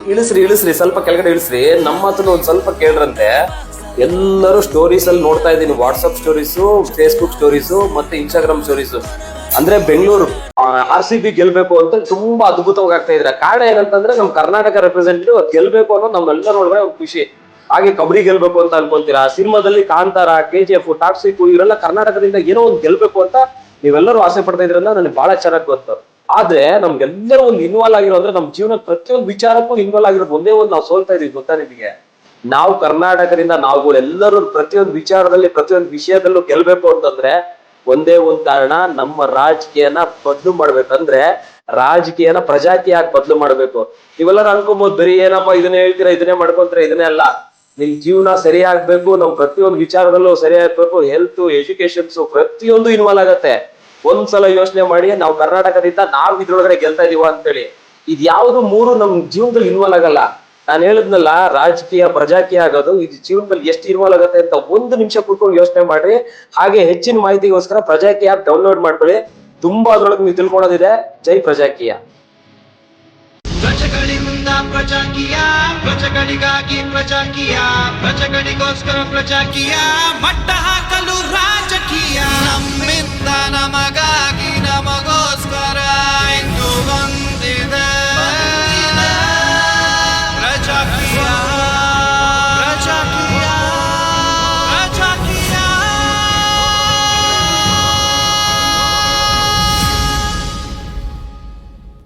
ಇಳಿಸ್ರಿ ಸ್ವಲ್ಪ ಕೆಳಗಡೆ ಇಳಿಸ್ರಿ. ನಮ್ಮ ಮಾತನ್ನು ಒಂದ್ ಸ್ವಲ್ಪ ಕೇಳ್ರಂತೆ. ಎಲ್ಲರೂ ಸ್ಟೋರೀಸ್ ಅಲ್ಲಿ ನೋಡ್ತಾ ಇದ್ದೀನಿ, ವಾಟ್ಸ್ಆಪ್ ಸ್ಟೋರೀಸು, ಫೇಸ್ಬುಕ್ ಸ್ಟೋರೀಸು ಮತ್ತೆ ಇನ್ಸ್ಟಾಗ್ರಾಮ್ ಸ್ಟೋರೀಸು. ಅಂದ್ರೆ ಬೆಂಗಳೂರು RCB ಗೆಲ್ಬೇಕು ಅಂತ ತುಂಬಾ ಅದ್ಭುತವಾಗಿ ಆಗ್ತಾ ಇದ್ರೆ. ಕಾರಣ ಏನಂತಂದ್ರೆ ನಮ್ ಕರ್ನಾಟಕ ರೆಪ್ರೆಸೆಂಟೇಟಿವ್ ಗೆಲ್ಬೇಕು ಅನ್ನೋದು ನಮ್ಮೆಲ್ಲರ ಒಳಗಡೆ ಒಂದು ಖುಷಿ. ಹಾಗೆ ಕಬಡ್ಡಿ ಗೆಲ್ಬೇಕು ಅಂತ ಅನ್ಕೊಂತೀರಾ. ಸಿನಿಮಾದಲ್ಲಿ ಕಾಂತಾರ, KGF, ಟಾಕ್ಸಿಕ್ ಇವರೆಲ್ಲ ಕರ್ನಾಟಕದಿಂದ ಏನೋ ಒಂದು ಗೆಲ್ಬೇಕು ಅಂತ ನೀವೆಲ್ಲರೂ ಆಸೆ ಪಡ್ತಾ ಇದ್ರಿಂದ ನನಗೆ ಬಹಳ ಚೆನ್ನಾಗಿ ಗೊತ್ತು. ಆದ್ರೆ ನಮ್ಗೆಲ್ಲರೂ ಒಂದು ಇನ್ವಾಲ್ವ್ ಆಗಿರೋ ಅಂದ್ರೆ ನಮ್ ಜೀವನದ ಪ್ರತಿಯೊಂದು ವಿಚಾರಕ್ಕೂ ಇನ್ವಾಲ್ವ್ ಆಗಿರೋದು ಒಂದೇ ಒಂದು ನಾವು ಸೋಲ್ತಾ ಇದೀವಿ. ಗೊತ್ತಾ ನಿಮಗೆ? ನಾವು ಕರ್ನಾಟಕದಿಂದ ನಾವು ಎಲ್ಲರೂ ಪ್ರತಿಯೊಂದು ವಿಚಾರದಲ್ಲಿ ಪ್ರತಿಯೊಂದು ವಿಷಯದಲ್ಲೂ ಗೆಲ್ಬೇಕು ಅಂತಂದ್ರೆ ಒಂದೇ ಒಂದ್ ಕಾರಣ, ನಮ್ಮ ರಾಜಕೀಯನ ಬದಲು ಮಾಡ್ಬೇಕಂದ್ರೆ ರಾಜಕೀಯನ ಪ್ರಜಾಕೀಯಾಗಿ ಬದಲು ಮಾಡ್ಬೇಕು. ನೀವೆಲ್ಲರೂ ಅನ್ಕೊಬಹುದು ಬರೀ ಏನಪ್ಪಾ ಇದನ್ನೇ ಹೇಳ್ತೀರಾ, ಇದನ್ನೇ ಮಾಡ್ಕೊಂತೀರಾ, ಇದನ್ನೇ ಅಲ್ಲ. ನಿಮ್ ಜೀವನ ಸರಿ ಆಗ್ಬೇಕು, ನಾವು ಪ್ರತಿಯೊಂದು ವಿಚಾರದಲ್ಲೂ ಸರಿ ಆಗ್ಬೇಕು. ಹೆಲ್ತ್, ಎಜುಕೇಶನ್ಸ್ ಪ್ರತಿಯೊಂದು ಇನ್ವಾಲ್ವ್ ಆಗತ್ತೆ. ಒಂದ್ಸಲ ಯೋಚನೆ ಮಾಡಿ, ನಾವು ಕರ್ನಾಟಕದಿಂದ ನಾವು ಇದ್ರೊಳಗಡೆ ಗೆಲ್ತಾ ಇದೀವ ಅಂತೇಳಿ. ಇದ್ ಯಾವ್ದು ಮೂರು ನಮ್ ಜೀವನದಲ್ಲಿ ಇನ್ವಾಲ್ವ್ ಆಗಲ್ಲ. ನಾನು ಹೇಳಿದ್ನಲ್ಲ, ರಾಜಕೀಯ ಪ್ರಜಾಕೀಯ ಆಗೋದು ಇದು ಜೀವನದಲ್ಲಿ ಎಷ್ಟು ಇನ್ವಾಲ್ವ್ ಆಗುತ್ತೆ ಅಂತ ಒಂದು ನಿಮಿಷ ಕೂತ್ಕೊಂಡು ಯೋಚನೆ ಮಾಡ್ರಿ. ಹಾಗೆ ಹೆಚ್ಚಿನ ಮಾಹಿತಿಗೋಸ್ಕರ ಪ್ರಜಾಕೀಯ ಆಪ್ ಡೌನ್ಲೋಡ್ ಮಾಡ್ಕೊಳ್ಳಿ. ತುಂಬಾ ಅದ್ರೊಳಗೆ ನೀವು ತಿಳ್ಕೊಳೋದಿದೆ. ಜೈ ಪ್ರಜಾಕೀಯ. ಪ್ರಜೆಗಳಿಂದ ಪ್ರಜಾಕೀಯ, ಪ್ರಜೆಗಳಿಗಾಗಿ ಪ್ರಜಾಕೀಯ, ಪ್ರಜೆಗಳಿಗೋಸ್ಕರ ಪ್ರಜಾಕೀಯ. ಮಟ್ಟ